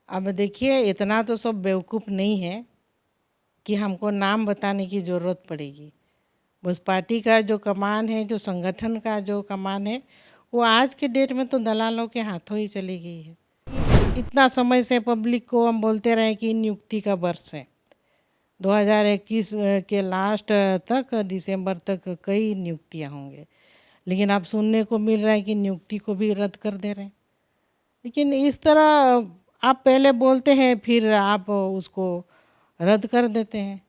अब देखिए, इतना तो सब बेवकूफ़ नहीं है कि हमको नाम बताने की ज़रूरत पड़ेगी। बस पार्टी का जो कमान है, जो संगठन का जो कमान है, वो आज के डेट में तो दलालों के हाथों ही चली गई है। इतना समय से पब्लिक को हम बोलते रहे कि नियुक्ति का वर्ष है। 2021 के लास्ट तक, दिसंबर तक कई नियुक्तियां होंगे, लेकिन अब सुनने को मिल रहा है कि नियुक्ति को भी रद्द कर दे रहे हैं। लेकिन इस तरह आप पहले बोलते हैं, फिर आप उसको रद्द कर देते हैं,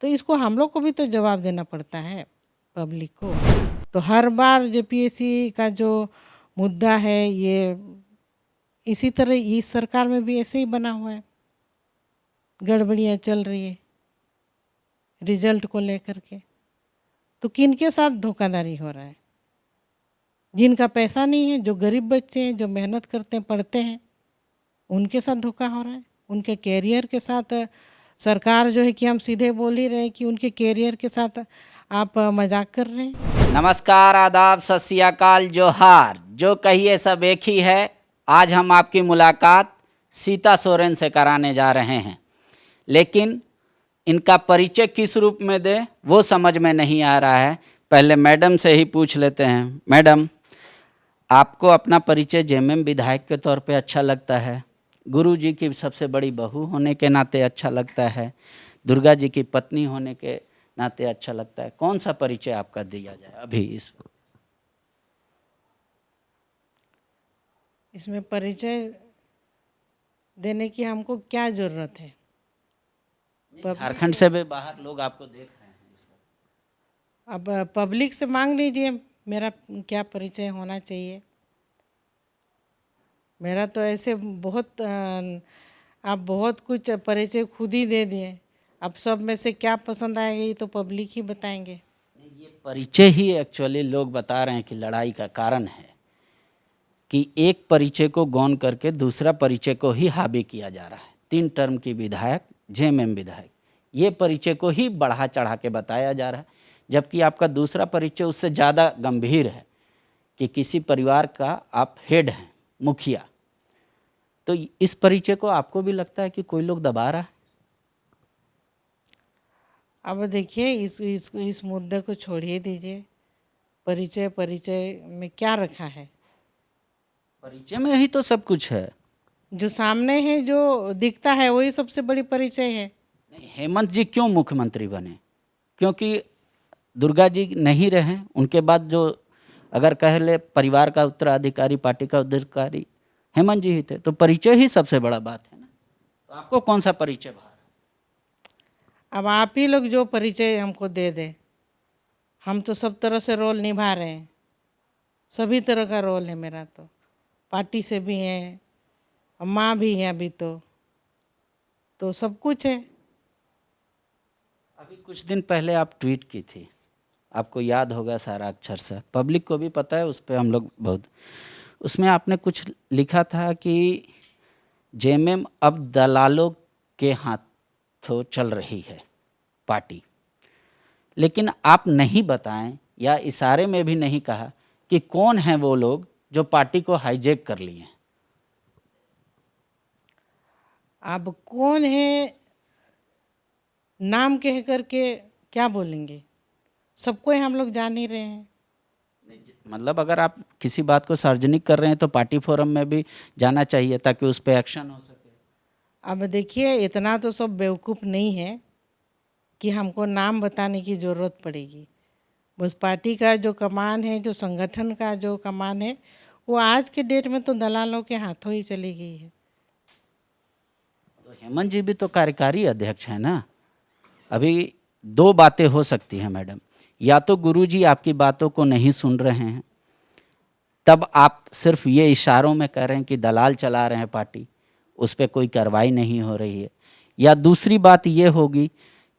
तो इसको हम लोग को भी तो जवाब देना पड़ता है, पब्लिक को। तो हर बार जेपीएससी का जो मुद्दा है, ये इसी तरह इस सरकार में भी ऐसे ही बना हुआ है, गड़बड़ियाँ चल रही है रिजल्ट को लेकर के। तो किन के साथ धोखाधड़ी हो रहा है? जिनका पैसा नहीं है, जो गरीब बच्चे हैं, जो मेहनत करते हैं, पढ़ते हैं, उनके साथ धोखा हो रहा है। उनके कैरियर के साथ सरकार जो है कि हम सीधे बोल ही रहे हैं कि उनके कैरियर के साथ आप मजाक कर रहे हैं। नमस्कार, आदाब, सत श्री अकाल, जोहार। जो कहिए सब एक ही है। आज हम आपकी मुलाकात सीता सोरेन से कराने जा रहे हैं, लेकिन इनका परिचय किस रूप में दें वो समझ में नहीं आ रहा है। पहले मैडम से ही पूछ लेते हैं। मैडम, आपको अपना परिचय जेएमएम विधायक के तौर पे अच्छा लगता है, गुरु जी की सबसे बड़ी बहू होने के नाते अच्छा लगता है, दुर्गा जी की पत्नी होने के नाते अच्छा लगता है? कौन सा परिचय आपका दिया जाए अभी इसमें परिचय देने की हमको क्या ज़रूरत है? झारखंड से भी बाहर लोग आपको देख रहे हैं इस वक्त। अब पब्लिक से मांग लीजिए मेरा क्या परिचय होना चाहिए। मेरा तो ऐसे बहुत आप बहुत कुछ परिचय खुद ही दे दिए। अब सब में से क्या पसंद आएगा ये तो पब्लिक ही बताएंगे। ये परिचय ही एक्चुअली लोग बता रहे हैं कि लड़ाई का कारण है, कि एक परिचय को गौन करके दूसरा परिचय को ही हावी किया जा रहा है। 3 टर्म की विधायक, जेएमएम विधायक, ये परिचय को ही बढ़ा चढ़ा के बताया जा रहा है, जबकि आपका दूसरा परिचय उससे ज़्यादा गंभीर है कि किसी परिवार का आप हेड हैं, मुखिया। तो इस परिचय को आपको भी लगता है कि कोई लोग दबा रहा है? अब देखिए, इस मुद्दे को छोड़िए दीजिए। परिचय परिचय में क्या रखा है? परिचय में ही तो सब कुछ है। जो सामने है, जो दिखता है, वही सबसे बड़ी परिचय है। नहीं, हेमंत जी क्यों मुख्यमंत्री बने? क्योंकि दुर्गा जी नहीं रहे, उनके बाद जो अगर कह ले परिवार का उत्तराधिकारी, पार्टी का उत्तराधिकारी हेमंत जी ही थे। तो परिचय ही सबसे बड़ा बात है ना। तो आपको कौन सा परिचय भार? अब आप ही लोग जो परिचय हमको दे दें। हम तो सब तरह से रोल निभा रहे हैं, सभी तरह का रोल है मेरा। तो पार्टी से भी है, माँ भी है अभी, तो सब कुछ है। अभी कुछ दिन पहले आप ट्वीट की थी, आपको याद होगा सारा अक्षर से, पब्लिक को भी पता है, उस पर हम लोग बहुत, उसमें आपने कुछ लिखा था कि जेएमएम अब दलालों के हाथों चल रही है पार्टी, लेकिन आप नहीं बताएं या इशारे में भी नहीं कहा कि कौन है वो लोग जो पार्टी को हाईजैक कर लिए हैं। अब कौन है नाम कह करके क्या बोलेंगे? सबको हम लोग जान ही रहे हैं। मतलब अगर आप किसी बात को सार्वजनिक कर रहे हैं तो पार्टी फोरम में भी जाना चाहिए ताकि उस पर एक्शन हो सके। अब देखिए, इतना तो सब बेवकूफ़ नहीं है कि हमको नाम बताने की ज़रूरत पड़ेगी। बस पार्टी का जो कमान है, जो संगठन का जो कमान है, वो आज के डेट में तो दलालों के हाथों ही चली गई है। तो हेमंत जी भी तो कार्यकारी अध्यक्ष हैं ना। अभी 2 बातें हो सकती हैं मैडम, या तो गुरुजी आपकी बातों को नहीं सुन रहे हैं, तब आप सिर्फ ये इशारों में कह रहे हैं कि दलाल चला रहे हैं पार्टी, उस पर कोई कार्रवाई नहीं हो रही है, या दूसरी बात ये होगी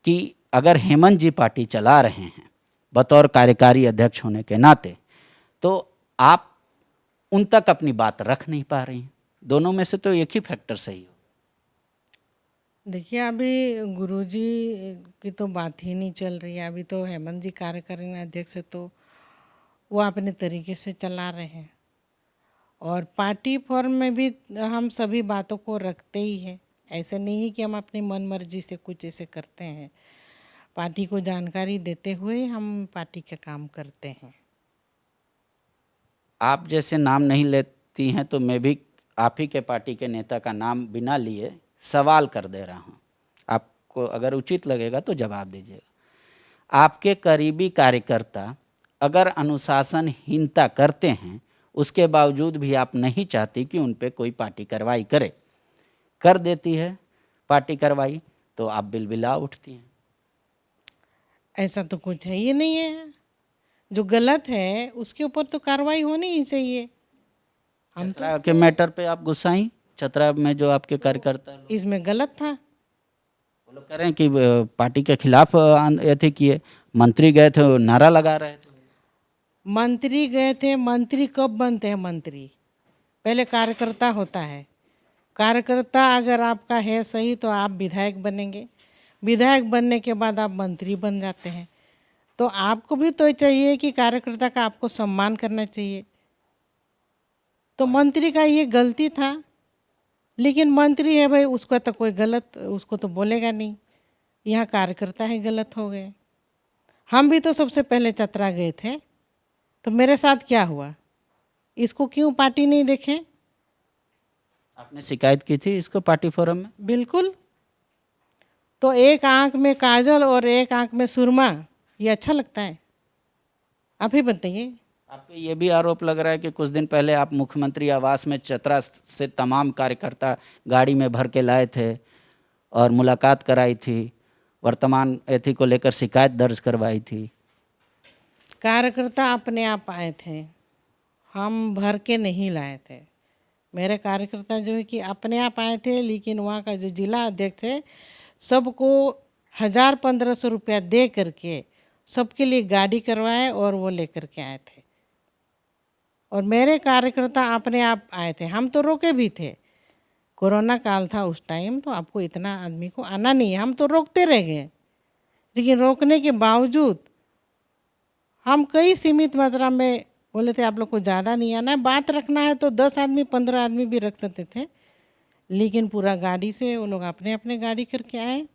कि अगर हेमंत जी पार्टी चला रहे हैं बतौर कार्यकारी अध्यक्ष होने के नाते, तो आप उन तक अपनी बात रख नहीं पा रही हैं। दोनों में से तो एक ही फैक्टर सही हो। देखिए, अभी गुरुजी की तो बात ही नहीं चल रही है। अभी तो हेमंत जी कार्यकारी अध्यक्ष है, तो वो अपने तरीके से चला रहे हैं। और पार्टी फॉर्म में भी हम सभी बातों को रखते ही हैं। ऐसे नहीं है कि हम अपनी मन मर्जी से कुछ ऐसे करते हैं। पार्टी को जानकारी देते हुए हम पार्टी का काम करते हैं। आप जैसे नाम नहीं लेती हैं तो मैं भी आप ही के पार्टी के नेता का नाम बिना लिए सवाल कर दे रहा हूँ। आपको अगर उचित लगेगा तो जवाब दीजिएगा। आपके करीबी कार्यकर्ता अगर अनुशासनहीनता करते हैं, उसके बावजूद भी आप नहीं चाहती कि उन पे कोई पार्टी कार्रवाई करे, कर देती है पार्टी कार्रवाई तो आप बिलबिला उठती हैं। ऐसा तो कुछ है ही नहीं है। जो गलत है उसके ऊपर तो कार्रवाई होनी ही चाहिए। हम चतरा के मैटर पे आप गुस्साई, चतरा में जो आपके कार्यकर्ता लोग, इसमें गलत था। वो लोग कह रहे हैं कि पार्टी के खिलाफ ऐसे किए, मंत्री गए थे नारा लगा रहे थे। मंत्री गए थे, मंत्री कब बनते हैं मंत्री? पहले कार्यकर्ता होता है। कार्यकर्ता अगर आपका है सही तो आप विधायक बनेंगे, विधायक बनने के बाद आप मंत्री बन जाते हैं। तो आपको भी तो चाहिए कि कार्यकर्ता का आपको सम्मान करना चाहिए। तो मंत्री का ये गलती था, लेकिन मंत्री है भाई, उसका तो कोई गलत उसको तो बोलेगा नहीं। यहाँ कार्यकर्ता है गलत हो गए। हम भी तो सबसे पहले चतरा गए थे, तो मेरे साथ क्या हुआ? इसको क्यों पार्टी नहीं देखे? आपने शिकायत की थी इसको पार्टी फोरम में? बिल्कुल। तो एक आंख में काजल और एक आंख में सुरमा, ये अच्छा लगता है? आप ही बताइए। आप पे ये भी आरोप लग रहा है कि कुछ दिन पहले आप मुख्यमंत्री आवास में चतरा से तमाम कार्यकर्ता गाड़ी में भर के लाए थे और मुलाकात कराई थी, वर्तमान एथी को लेकर शिकायत दर्ज करवाई थी। कार्यकर्ता अपने आप आए थे, हम भर के नहीं लाए थे। मेरे कार्यकर्ता जो है कि अपने आप आए थे, लेकिन वहाँ का जो जिला अध्यक्ष है सबको 1000-1500 रुपया दे करके सबके लिए गाड़ी करवाए और वो लेकर के आए थे। और मेरे कार्यकर्ता अपने आप आए थे। हम तो रोके भी थे, कोरोना काल था उस टाइम, तो आपको इतना आदमी को आना नहीं है, हम तो रोकते रह गए। लेकिन रोकने के बावजूद हम कई सीमित मात्रा में बोले थे आप लोग को ज़्यादा नहीं आना है, बात रखना है तो 10 आदमी 15 आदमी भी रख सकते थे, लेकिन पूरा गाड़ी से वो लोग अपने अपने गाड़ी करके आए।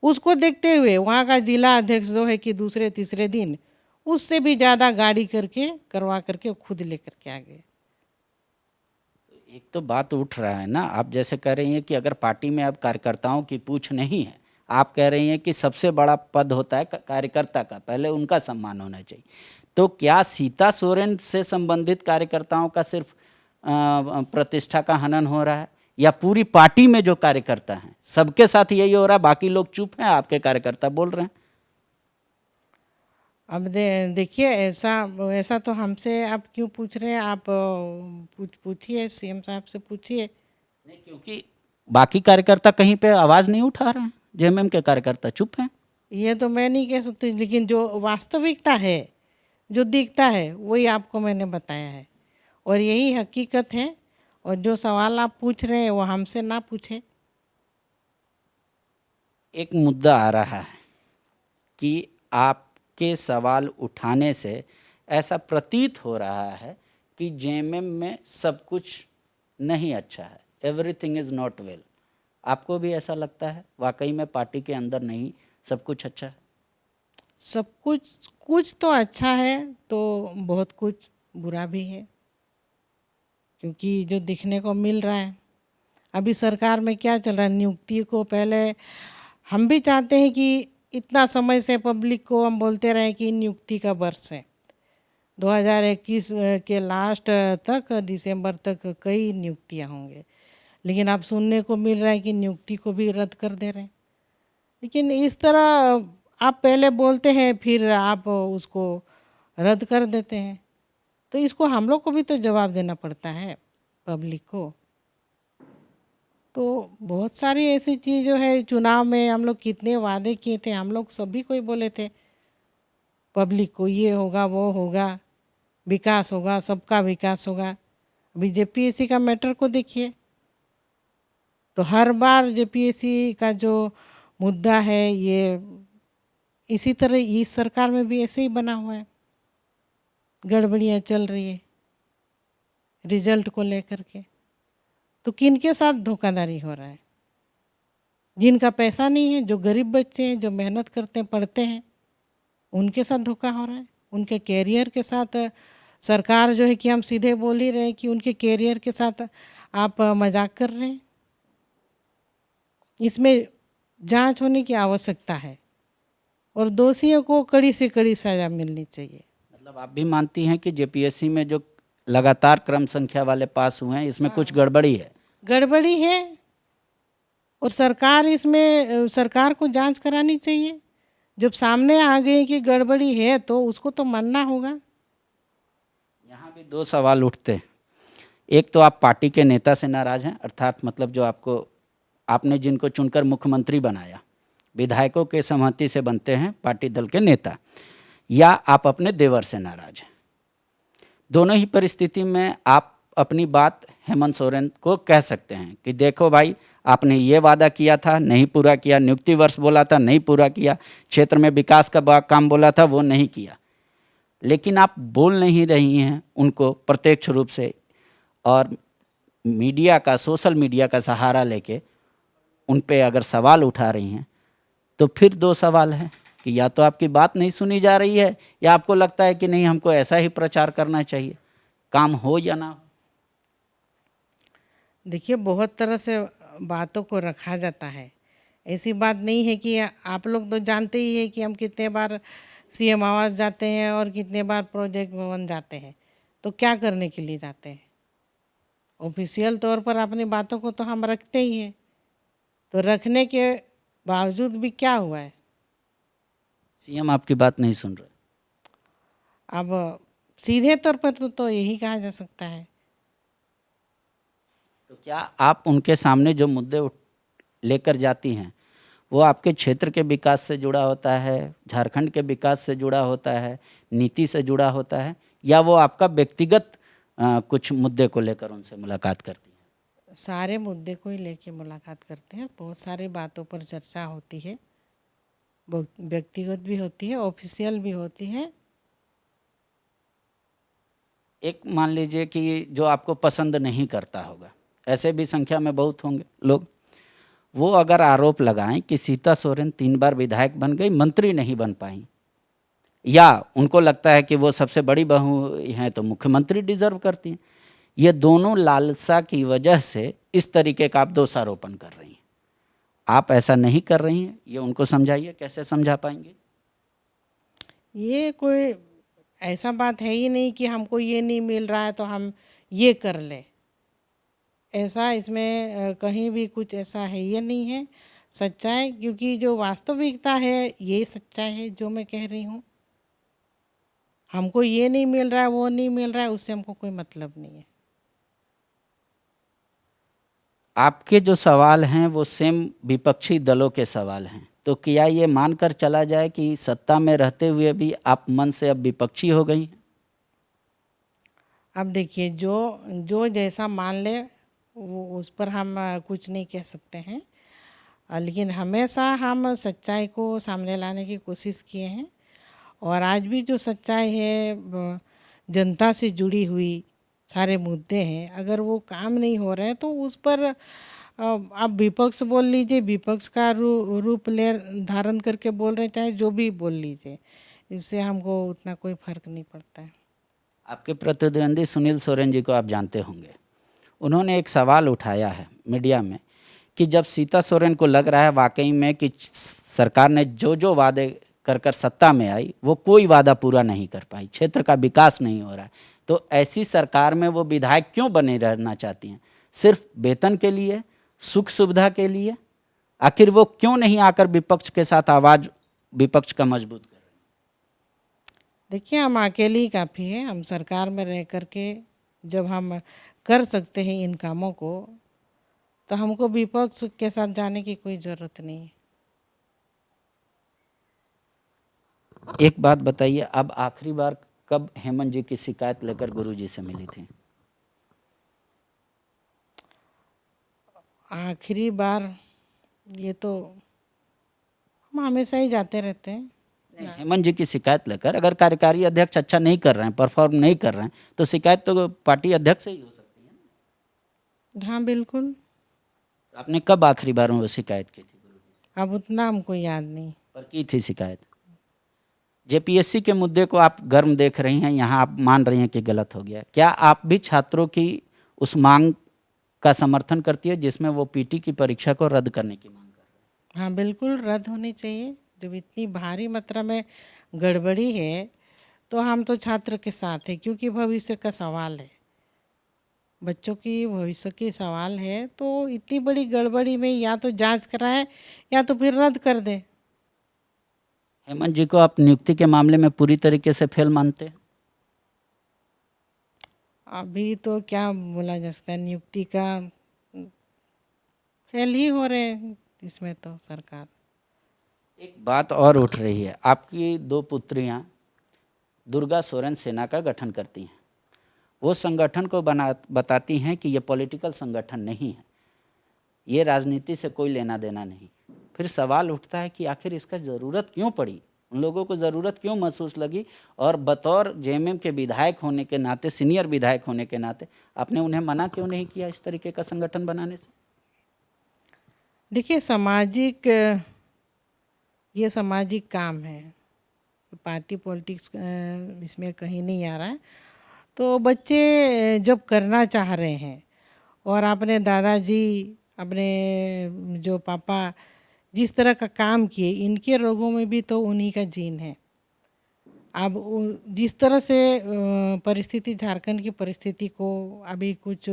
उसको देखते हुए वहाँ का जिला अध्यक्ष जो है कि दूसरे तीसरे दिन उससे भी ज़्यादा गाड़ी करके करवा करके खुद लेकर के आ गए। एक तो बात उठ रहा है ना, आप जैसे कह रही हैं कि अगर पार्टी में अब कार्यकर्ताओं की पूछ नहीं है, आप कह रही हैं कि सबसे बड़ा पद होता है कार्यकर्ता का, पहले उनका सम्मान होना चाहिए। तो क्या सीता सोरेन से संबंधित कार्यकर्ताओं का सिर्फ प्रतिष्ठा का हनन हो रहा है, या पूरी पार्टी में जो कार्यकर्ता हैं सबके साथ यही हो रहा है, बाकी लोग चुप हैं, आपके कार्यकर्ता बोल रहे हैं? अब देखिए, ऐसा तो हमसे आप क्यों पूछ रहे हैं? आप पूछिए, सीएम साहब से पूछिए। नहीं, क्योंकि बाकी कार्यकर्ता कहीं पे आवाज़ नहीं उठा रहे हैं, जेएमएम के कार्यकर्ता चुप हैं। ये तो मैं नहीं कह सकती, लेकिन जो वास्तविकता है, जो दिखता है, वही आपको मैंने बताया है और यही हकीकत है। और जो सवाल आप पूछ रहे हैं वो हमसे ना पूछे। एक मुद्दा आ रहा है कि आपके सवाल उठाने से ऐसा प्रतीत हो रहा है कि जेएमएम में सब कुछ नहीं अच्छा है, एवरीथिंग इज़ नॉट वेल। आपको भी ऐसा लगता है वाकई में पार्टी के अंदर नहीं सब कुछ अच्छा है? सब कुछ तो अच्छा है तो बहुत कुछ बुरा भी है, क्योंकि जो दिखने को मिल रहा है अभी सरकार में क्या चल रहा है, नियुक्ति को पहले हम भी चाहते हैं कि इतना समय से पब्लिक को हम बोलते रहे कि नियुक्ति का वर्ष है, 2021 के लास्ट तक, दिसंबर तक कई नियुक्तियां होंगे, लेकिन अब सुनने को मिल रहा है कि नियुक्ति को भी रद्द कर दे रहे हैं। लेकिन इस तरह आप पहले बोलते हैं फिर आप उसको रद्द कर देते हैं, तो इसको हम लोग को भी तो जवाब देना पड़ता है पब्लिक को। तो बहुत सारी ऐसी चीज़ जो है, चुनाव में हम लोग कितने वादे किए थे, हम लोग सभी को ही बोले थे पब्लिक को, ये होगा वो होगा, विकास होगा, सबका विकास होगा। अभी जेपीएससी का मैटर को देखिए, तो हर बार जेपीएससी का जो मुद्दा है ये इसी तरह इस सरकार में भी ऐसे ही बना हुआ है, गड़बड़ियाँ चल रही है। रिजल्ट को लेकर के। तो किनके साथ धोखाधड़ी हो रहा है? जिनका पैसा नहीं है, जो गरीब बच्चे हैं, जो मेहनत करते हैं, पढ़ते हैं, उनके साथ धोखा हो रहा है। उनके कैरियर के साथ सरकार जो है कि हम सीधे बोल ही रहे हैं कि उनके कैरियर के साथ आप मजाक कर रहे हैं। इसमें जांच होने की आवश्यकता है और दोषियों को कड़ी से कड़ी सजा मिलनी चाहिए। मतलब आप भी मानती हैं कि जेपीएससी में जो लगातार क्रम संख्या वाले पास हुए हैं इसमें कुछ गड़बड़ी है? गड़बड़ी है और सरकार को जांच करानी चाहिए। जब सामने आ गई कि गड़बड़ी है तो उसको तो मानना होगा। यहाँ भी दो सवाल उठते हैं। एक तो आप पार्टी के नेता से नाराज हैं, अर्थात मतलब जो आपने जिनको चुनकर मुख्यमंत्री बनाया, विधायकों के सहमति से बनते हैं पार्टी दल के नेता, या आप अपने देवर से नाराज हैं। दोनों ही परिस्थिति में आप अपनी बात हेमंत सोरेन को कह सकते हैं कि देखो भाई, आपने ये वादा किया था नहीं पूरा किया, नियुक्ति वर्ष बोला था नहीं पूरा किया, क्षेत्र में विकास का काम बोला था वो नहीं किया। लेकिन आप बोल नहीं रही हैं उनको प्रत्यक्ष रूप से, और मीडिया का, सोशल मीडिया का सहारा लेके उन पे अगर सवाल उठा रही हैं, तो फिर दो सवाल हैं कि या तो आपकी बात नहीं सुनी जा रही है, या आपको लगता है कि नहीं हमको ऐसा ही प्रचार करना चाहिए, काम हो या ना हो। देखिए, बहुत तरह से बातों को रखा जाता है। ऐसी बात नहीं है कि आप लोग तो जानते ही है कि हम कितने बार सीएम आवास जाते हैं और कितने बार प्रोजेक्ट भवन जाते हैं। तो क्या करने के लिए जाते हैं? ऑफिशियल तौर पर अपनी बातों को तो हम रखते ही हैं। तो रखने के बावजूद भी क्या हुआ है? सीएम आपकी बात नहीं सुन रहे। अब सीधे तौर पर तो यही कहा जा सकता है। तो क्या आप उनके सामने जो मुद्दे लेकर जाती हैं वो आपके क्षेत्र के विकास से जुड़ा होता है, झारखंड के विकास से जुड़ा होता है, नीति से जुड़ा होता है, या वो आपका व्यक्तिगत कुछ मुद्दे को लेकर उनसे मुलाकात करती हैं? सारे मुद्दे को ही लेके मुलाकात करते हैं। बहुत सारी बातों पर चर्चा होती है, व्यक्तिगत भी होती है, ऑफिशियल भी होती है। एक मान लीजिए कि जो आपको पसंद नहीं करता होगा, ऐसे भी संख्या में बहुत होंगे लोग, वो अगर आरोप लगाएं कि सीता सोरेन 3 बार विधायक बन गई, मंत्री नहीं बन पाई, या उनको लगता है कि वो सबसे बड़ी बहू हैं तो मुख्यमंत्री डिजर्व करती हैं, ये दोनों लालसा की वजह से इस तरीके का आप दोषारोपण कर रही हैं। आप ऐसा नहीं कर रही हैं, ये उनको समझाइए। कैसे समझा पाएंगे? ये कोई ऐसा बात है ही नहीं कि हमको ये नहीं मिल रहा है तो हम ये कर लें। ऐसा इसमें कहीं भी कुछ ऐसा है ये नहीं है सच्चाई, क्योंकि जो वास्तविकता है ये सच्चाई है जो मैं कह रही हूँ। हमको ये नहीं मिल रहा है, वो नहीं मिल रहा है, उससे हमको कोई मतलब नहीं है। आपके जो सवाल हैं वो सेम विपक्षी दलों के सवाल हैं, तो क्या ये मानकर चला जाए कि सत्ता में रहते हुए भी आप मन से अब विपक्षी हो गई हैं? अब देखिए, जो जैसा मान ले वो उस पर हम कुछ नहीं कह सकते हैं। लेकिन हमेशा हम सच्चाई को सामने लाने की कोशिश किए हैं, और आज भी जो सच्चाई है, जनता से जुड़ी हुई सारे मुद्दे हैं, अगर वो काम नहीं हो रहे हैं तो उस पर आप विपक्ष बोल लीजिए, विपक्ष का रूप ले धारण करके बोल रहे, चाहे जो भी बोल लीजिए, इससे हमको उतना कोई फर्क नहीं पड़ता है। आपके प्रतिद्वंदी सुनील सोरेन जी को आप जानते होंगे, उन्होंने एक सवाल उठाया है मीडिया में कि जब सीता सोरेन को लग रहा है वाकई में कि सरकार ने जो जो वादे कर कर सत्ता में आई वो कोई वादा पूरा नहीं कर पाई, क्षेत्र का विकास नहीं हो रहा है, तो ऐसी सरकार में वो विधायक क्यों बने रहना चाहती हैं? सिर्फ वेतन के लिए, सुख सुविधा के लिए? आखिर वो क्यों नहीं आकर विपक्ष के साथ आवाज विपक्ष का मजबूत कर रहे हैं? देखिए, हम अकेले ही काफ़ी है। हम सरकार में रह करके जब हम कर सकते हैं इन कामों को, तो हमको विपक्ष के साथ जाने की कोई ज़रूरत नहीं है। एक बात बताइए, अब आखिरी बार कब हेमंत जी की शिकायत लेकर गुरुजी से मिली थी? आखिरी बार ये तो हम हमेशा ही जाते रहते हैं। हेमंत जी की शिकायत लेकर अगर कार्यकारी अध्यक्ष अच्छा नहीं कर रहे हैं, परफॉर्म नहीं कर रहे हैं, तो शिकायत तो पार्टी अध्यक्ष से ही हो सकती है। हाँ बिल्कुल। आपने कब आखिरी बार में वो शिकायत की थी गुरुजी से? अब उतना हमको याद नहीं। पर की थी शिकायत? जेपीएससी के मुद्दे को आप गर्म देख रही हैं, यहाँ आप मान रही हैं कि गलत हो गया। क्या आप भी छात्रों की उस मांग का समर्थन करती है जिसमें वो पीटी की परीक्षा को रद्द करने की मांग कर रहे हैं? हाँ बिल्कुल रद्द होनी चाहिए। जब इतनी भारी मात्रा में गड़बड़ी है तो हम तो छात्र के साथ हैं, क्योंकि भविष्य का सवाल है, बच्चों की भविष्य की सवाल है। तो इतनी बड़ी गड़बड़ी में या तो जांच कराए या तो फिर रद्द कर दे। हेमंत जी को आप नियुक्ति के मामले में पूरी तरीके से फेल मानते हैं? अभी तो क्या बोला जा सकता है, नियुक्ति का फेल ही हो रहे हैं इसमें तो सरकार। एक बात और उठ रही है, आपकी दो पुत्रियां दुर्गा सोरेन सेना का गठन करती हैं। वो संगठन को बताती हैं कि ये पॉलिटिकल संगठन नहीं है, ये राजनीति से कोई लेना देना नहीं। फिर सवाल उठता है कि आखिर इसका ज़रूरत क्यों पड़ी, उन लोगों को ज़रूरत क्यों महसूस लगी, और बतौर जेएमएम के विधायक होने के नाते, सीनियर विधायक होने के नाते, आपने उन्हें मना क्यों नहीं किया इस तरीके का संगठन बनाने से? देखिए ये सामाजिक काम है, पार्टी पॉलिटिक्स इसमें कहीं नहीं आ रहा है। तो बच्चे जब करना चाह रहे हैं और अपने दादाजी, अपने जो पापा जिस तरह का काम किए, इनके रोगों में भी तो उन्हीं का जीन है। अब जिस तरह से परिस्थिति, झारखंड की परिस्थिति को अभी कुछ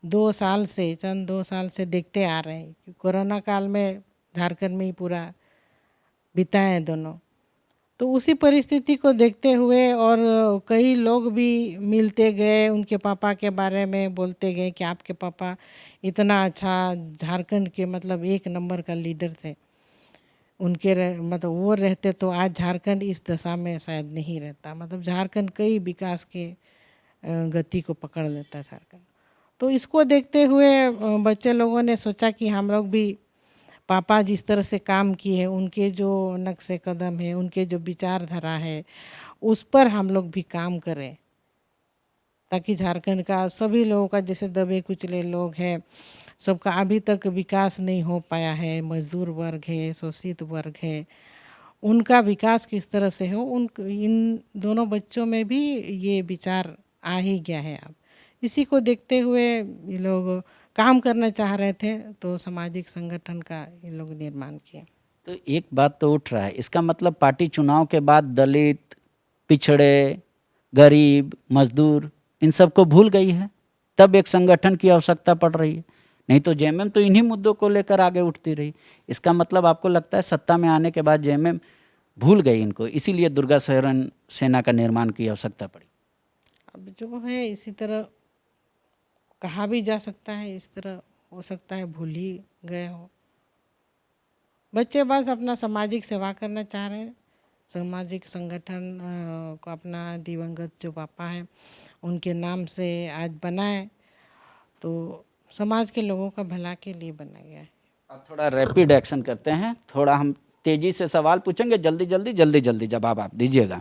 2 साल से देखते आ रहे हैं कि कोरोना काल में झारखंड में ही पूरा बिताए हैं दोनों। तो उसी परिस्थिति को देखते हुए और कई लोग भी मिलते गए, उनके पापा के बारे में बोलते गए कि आपके पापा इतना अच्छा झारखंड के मतलब 1 नंबर का लीडर थे, मतलब वो रहते तो आज झारखंड इस दशा में शायद नहीं रहता। मतलब झारखंड कई विकास के गति को पकड़ लेता झारखंड। तो इसको देखते हुए बच्चे लोगों ने सोचा कि हम लोग भी पापा जिस तरह से काम किए हैं, उनके जो नक्शे कदम है, उनके जो विचारधारा है, उस पर हम लोग भी काम करें, ताकि झारखंड का सभी लोगों का, जैसे दबे कुचले लोग हैं, सबका अभी तक विकास नहीं हो पाया है, मजदूर वर्ग है, शोषित वर्ग है, उनका विकास किस तरह से हो, इन दोनों बच्चों में भी ये विचार आ ही गया है। अब इसी को देखते हुए ये लोग काम करना चाह रहे थे, तो सामाजिक संगठन का ये लोग निर्माण किए। तो एक बात तो उठ रहा है, इसका मतलब पार्टी चुनाव के बाद दलित, पिछड़े, गरीब, मजदूर, इन सबको भूल गई है, तब एक संगठन की आवश्यकता पड़ रही है। नहीं तो जेएमएम तो इन्हीं मुद्दों को लेकर आगे उठती रही। इसका मतलब आपको लगता है सत्ता में आने के बाद जेएमएम भूल गई इनको, इसीलिए दुर्गा सोरेन सेना का निर्माण की आवश्यकता पड़ी? अब जो है इसी तरह कहा भी जा सकता है, इस तरह हो सकता है भूल ही गए हो। बच्चे बस अपना सामाजिक सेवा करना चाह रहे हैं, सामाजिक संगठन को अपना दिवंगत जो पापा हैं उनके नाम से आज बनाए, तो समाज के लोगों का भला के लिए बना गया है। अब थोड़ा रैपिड एक्शन करते हैं, थोड़ा हम तेजी से सवाल पूछेंगे, जल्दी जल्दी जवाब आप दीजिएगा।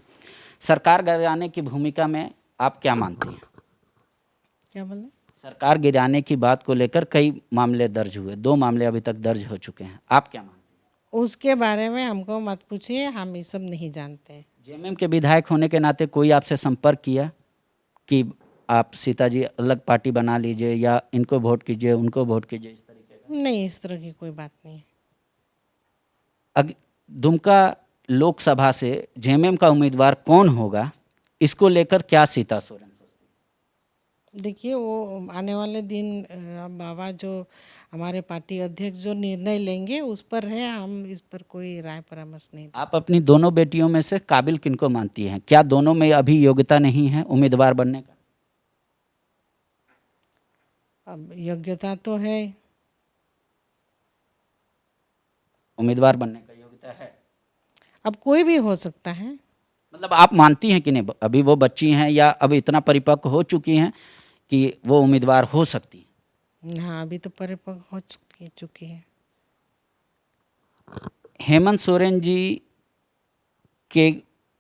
सरकार गिराने की भूमिका में आप क्या मानती हैं? क्या बोले? सरकार गिराने की बात को लेकर कई मामले दर्ज हुए, 2 मामले अभी तक दर्ज हो चुके हैं, आप क्या मानते हैं? उसके बारे में हमको मत पूछिए, हम ये सब नहीं जानते हैं। जेएमएम के विधायक होने के नाते कोई आपसे संपर्क किया कि आप सीता जी अलग पार्टी बना लीजिए या इनको वोट कीजिए, उनको वोट कीजिए, इस तरीके का? नहीं, इस तरह की कोई बात नहीं है। दुमका लोकसभा से जेएमएम का उम्मीदवार कौन होगा, इसको लेकर क्या सीता सोरेन? देखिए, वो आने वाले दिन बाबा जो हमारे पार्टी अध्यक्ष जो निर्णय लेंगे उस पर है, हम इस पर कोई राय परामर्श नहीं। आप अपनी दोनों बेटियों में से काबिल किनको मानती हैं? क्या दोनों में अभी योग्यता नहीं है उम्मीदवार बनने का? अब योग्यता तो है, उम्मीदवार बनने का योग्यता है। अब कोई भी हो सकता है। मतलब आप मानती हैं कि नहीं, अभी वो बच्ची हैं या अब इतना परिपक्व हो चुकी हैं कि वो उम्मीदवार हो सकती हैं? हाँ, अभी तो परिपक्व हो चुकी है। हेमंत सोरेन जी के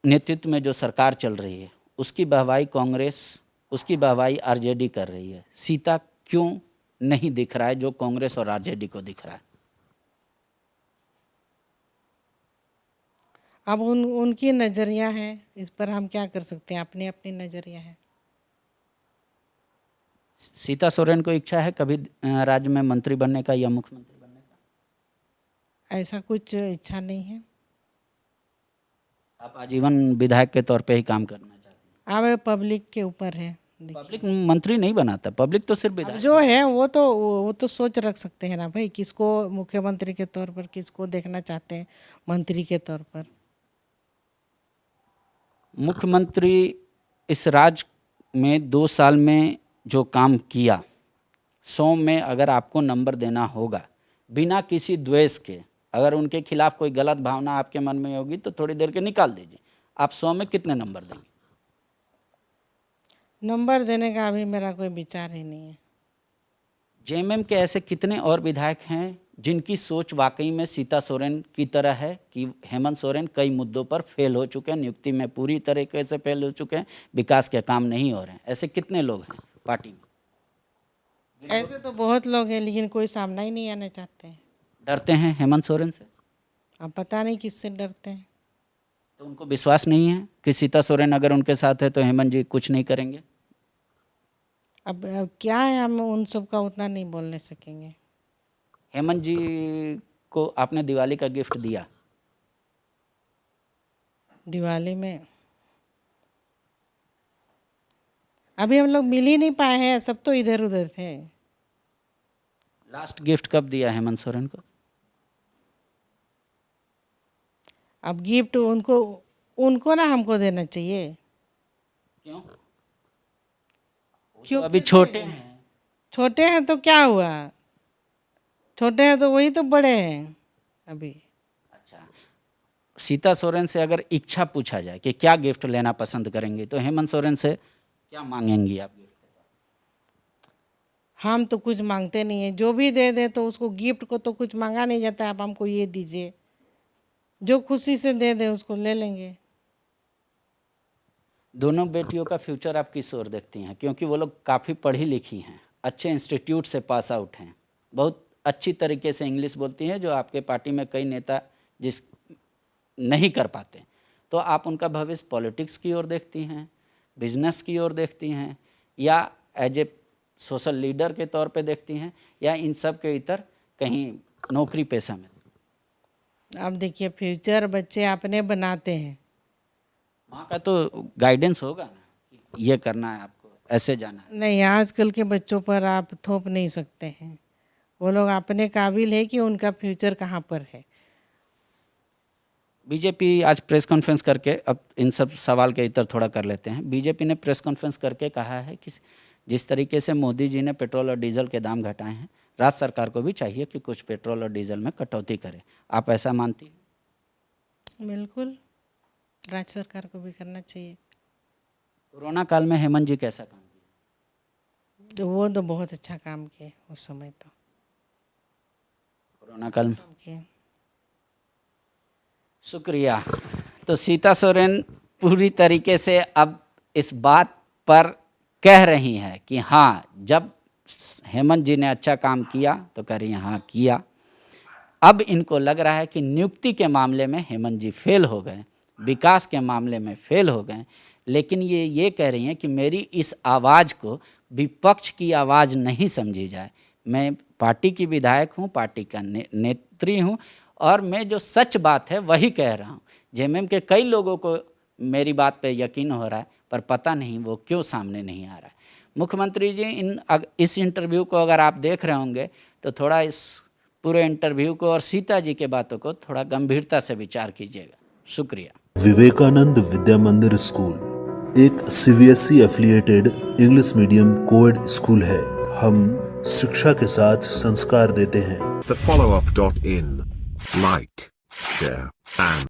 नेतृत्व में जो सरकार चल रही है उसकी वाहवाही कांग्रेस, उसकी वाहवाही आरजेडी कर रही है। सीता क्यों नहीं दिख रहा है जो कांग्रेस और आरजेडी को दिख रहा है? अब उनकी नज़रिया है, इस पर हम क्या कर सकते हैं, अपनी अपनी नज़रिया है। सीता सोरेन को इच्छा है कभी राज्य में मंत्री बनने का या मुख्यमंत्री बनने का? ऐसा कुछ इच्छा नहीं है। आप आजीवन विधायक के तौर पे ही काम करना चाहते हैं? अब पब्लिक के ऊपर है। पब्लिक मंत्री नहीं बनाता, पब्लिक तो सिर्फ विधायक। जो है वो तो सोच रख सकते हैं ना भाई, किसको मुख्यमंत्री के तौर पर, किसको देखना चाहते हैं मंत्री के तौर पर। मुख्यमंत्री इस राज्य में 2 साल में जो काम किया, 100 में अगर आपको नंबर देना होगा बिना किसी द्वेष के, अगर उनके खिलाफ कोई गलत भावना आपके मन में होगी तो थोड़ी देर के निकाल दीजिए, आप 100 में कितने नंबर देंगे? नंबर देने का अभी मेरा कोई विचार ही नहीं है। जेएमएम के ऐसे कितने और विधायक हैं जिनकी सोच वाकई में सीता सोरेन की तरह है कि हेमंत सोरेन कई मुद्दों पर फेल हो चुके हैं, नियुक्ति में पूरी तरीके से फेल हो चुके हैं, विकास के काम नहीं हो रहे हैं। ऐसे कितने लोग हैं पार्टी में? ऐसे तो बहुत लोग हैं, लेकिन कोई सामना ही नहीं आना चाहते हैं। डरते हैं हेमंत सोरेन से? अब पता नहीं किससे डरते हैं। तो उनको विश्वास नहीं है कि सीता सोरेन अगर उनके साथ है तो हेमंत जी कुछ नहीं करेंगे? अब क्या है, हम उन सब का उतना नहीं बोलने सकेंगे। हेमंत जी को आपने दिवाली का गिफ्ट दिया? दिवाली में अभी हम लोग मिल ही नहीं पाए हैं, सब तो इधर उधर थे। लास्ट गिफ्ट कब दिया हेमंत सोरेन को? अब गिफ्ट उनको ना हमको देना चाहिए। क्यों? क्यों? अभी छोटे हैं। छोटे हैं तो क्या हुआ, छोटे हैं तो वही तो बड़े हैं अभी। अच्छा, सीता सोरेन से अगर इच्छा पूछा जाए कि क्या गिफ्ट लेना पसंद करेंगे तो हेमंत सोरेन से क्या मांगेंगी आप गिफ्ट? हम तो कुछ मांगते नहीं है, जो भी दे दे तो उसको, गिफ्ट को तो कुछ मांगा नहीं जाता। आप हमको ये दीजिए, जो खुशी से दे दे उसको ले लेंगे। दोनों बेटियों का फ्यूचर आप किस ओर देखती हैं? क्योंकि वो लोग काफ़ी पढ़ी लिखी हैं, अच्छे इंस्टीट्यूट से पास आउट हैं, बहुत अच्छी तरीके से इंग्लिश बोलती हैं, जो आपके पार्टी में कई नेता जिस नहीं कर पाते। तो आप उनका भविष्य पॉलिटिक्स की ओर देखती हैं, बिजनेस की ओर देखती हैं, या एज ए सोशल लीडर के तौर पे देखती हैं, या इन सब के इतर कहीं नौकरी पेशा में? अब देखिए, फ्यूचर बच्चे अपने बनाते हैं। माँ का तो गाइडेंस होगा ना कि ये करना है आपको, ऐसे जाना है। नहीं, आजकल के बच्चों पर आप थोप नहीं सकते हैं। वो लोग अपने काबिल है कि उनका फ्यूचर कहाँ पर है। बीजेपी आज प्रेस कॉन्फ्रेंस करके, अब इन सब सवाल के इतर थोड़ा कर लेते हैं। बीजेपी ने प्रेस कॉन्फ्रेंस करके कहा है कि जिस तरीके से मोदी जी ने पेट्रोल और डीजल के दाम घटाए हैं, राज्य सरकार को भी चाहिए कि कुछ पेट्रोल और डीजल में कटौती करे। आप ऐसा मानती हैं? बिल्कुल, राज्य सरकार को भी करना चाहिए। कोरोना काल में हेमंत जी कैसा काम किया? तो वो तो बहुत अच्छा काम किए उस समय, तो कोरोना काल में किए। शुक्रिया। तो सीता सोरेन पूरी तरीके से अब इस बात पर कह रही हैं कि हाँ, जब हेमंत जी ने अच्छा काम किया तो कह रही हैं हाँ किया। अब इनको लग रहा है कि नियुक्ति के मामले में हेमंत जी फेल हो गए, विकास के मामले में फेल हो गए, लेकिन ये कह रही हैं कि मेरी इस आवाज़ को विपक्ष की आवाज़ नहीं समझी जाए। मैं पार्टी की विधायक हूँ, पार्टी का नेत्री हूँ, और मैं जो सच बात है वही कह रहा हूँ। जेएमएम के कई लोगों को मेरी बात पे यकीन हो रहा है, पर पता नहीं वो क्यों सामने नहीं आ रहा है। मुख्यमंत्री जी, इस इंटरव्यू को अगर आप देख रहे होंगे तो थोड़ा इस पूरे इंटरव्यू को और सीता जी के बातों को थोड़ा गंभीरता से विचार कीजिएगा। शुक्रिया। विवेकानंद विद्या मंदिर स्कूल एक CBSE affiliated English medium coed school है। हम शिक्षा के साथ संस्कार देते हैं। The follow-up.in. Like, share, and